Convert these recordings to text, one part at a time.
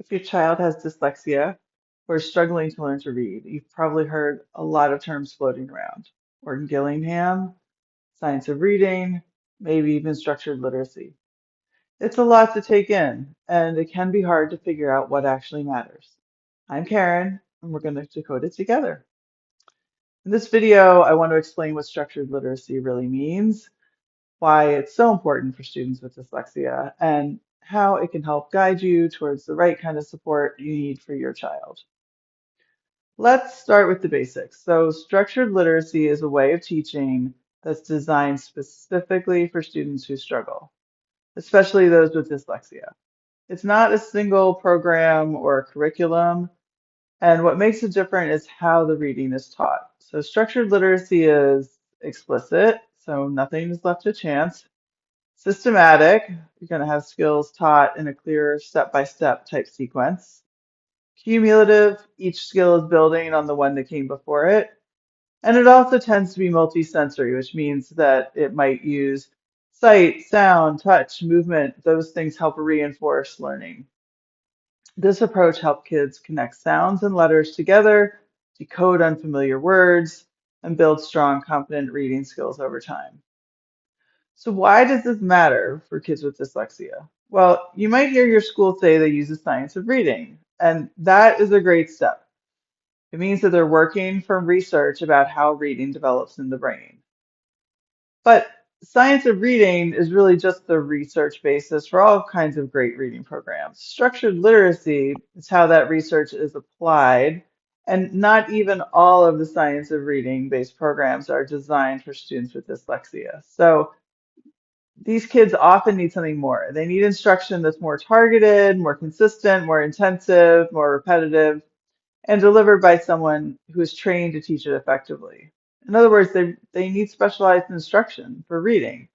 If your child has dyslexia or is struggling to learn to read, you've probably heard a lot of terms floating around. Orton-Gillingham, science of reading, maybe even structured literacy. It's a lot to take in, and it can be hard to figure out what actually matters. I'm Karen, and we're going to decode it together. In this video, I want to explain what structured literacy really means, why it's so important for students with dyslexia, and how it can help guide you towards the right kind of support you need for your child. Let's start with the basics. So, structured literacy is a way of teaching that's designed specifically for students who struggle, especially those with dyslexia. It's not a single program or a curriculum, and what makes it different is how the reading is taught. So, structured literacy is explicit, so nothing is left to chance. Systematic, you're going to have skills taught in a clear step-by-step type sequence. Cumulative, each skill is building on the one that came before it. And it also tends to be multisensory, which means that it might use sight, sound, touch, movement. Those things help reinforce learning. This approach helps kids connect sounds and letters together, decode unfamiliar words, and build strong, confident reading skills over time. So why does this matter for kids with dyslexia? Well, you might hear your school say they use the science of reading, and that is a great step. It means that they're working from research about how reading develops in the brain. But science of reading is really just the research basis for all kinds of great reading programs. Structured literacy is how that research is applied, and not even all of the science of reading based programs are designed for students with dyslexia. So these kids often need something more. They need instruction that's more targeted, more consistent, more intensive, more repetitive, and delivered by someone who is trained to teach it effectively. In other words, they need specialized instruction for reading.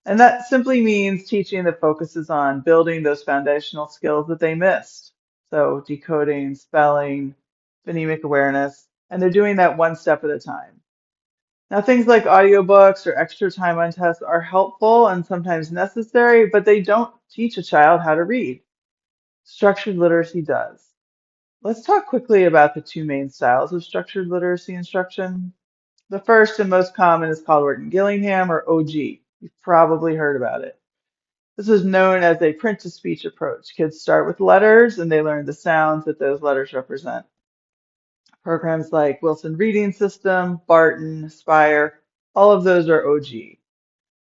And that simply means teaching that focuses on building those foundational skills that they missed. So decoding, spelling, phonemic awareness, and they're doing that one step at a time. Now, things like audiobooks or extra time on tests are helpful and sometimes necessary, but they don't teach a child how to read. Structured literacy does. Let's talk quickly about the two main styles of structured literacy instruction. The first and most common is called Orton-Gillingham or OG. You've probably heard about it. This is known as a print-to-speech approach. Kids start with letters and they learn the sounds that those letters represent. Programs like Wilson Reading System, Barton, Spire, all of those are OG.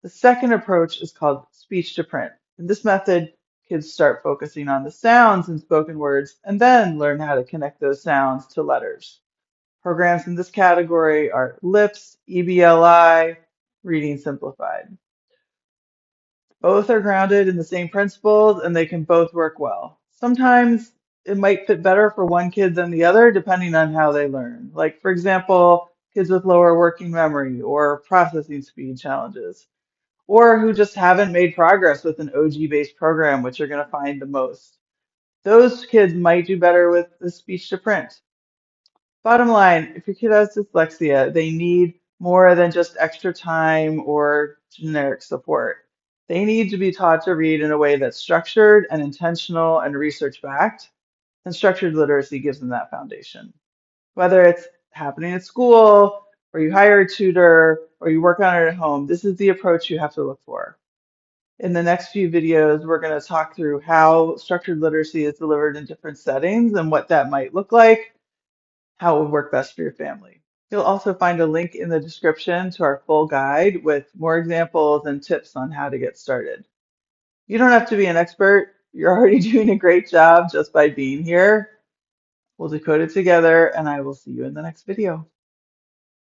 The second approach is called speech to print. In this method, kids start focusing on the sounds in spoken words and then learn how to connect those sounds to letters. Programs in this category are LIPS, EBLI, Reading Simplified. Both are grounded in the same principles and they can both work well. Sometimes it might fit better for one kid than the other, depending on how they learn. Like, for example, kids with lower working memory or processing speed challenges, or who just haven't made progress with an OG-based program, which you're going to find the most. Those kids might do better with the speech to print. Bottom line, if your kid has dyslexia, they need more than just extra time or generic support. They need to be taught to read in a way that's structured and intentional and research backed, and structured literacy gives them that foundation. Whether it's happening at school, or you hire a tutor, or you work on it at home, this is the approach you have to look for. In the next few videos, we're going to talk through how structured literacy is delivered in different settings and what that might look like, how it would work best for your family. You'll also find a link in the description to our full guide with more examples and tips on how to get started. You don't have to be an expert. You're already doing a great job just by being here. We'll decode it together, and I will see you in the next video.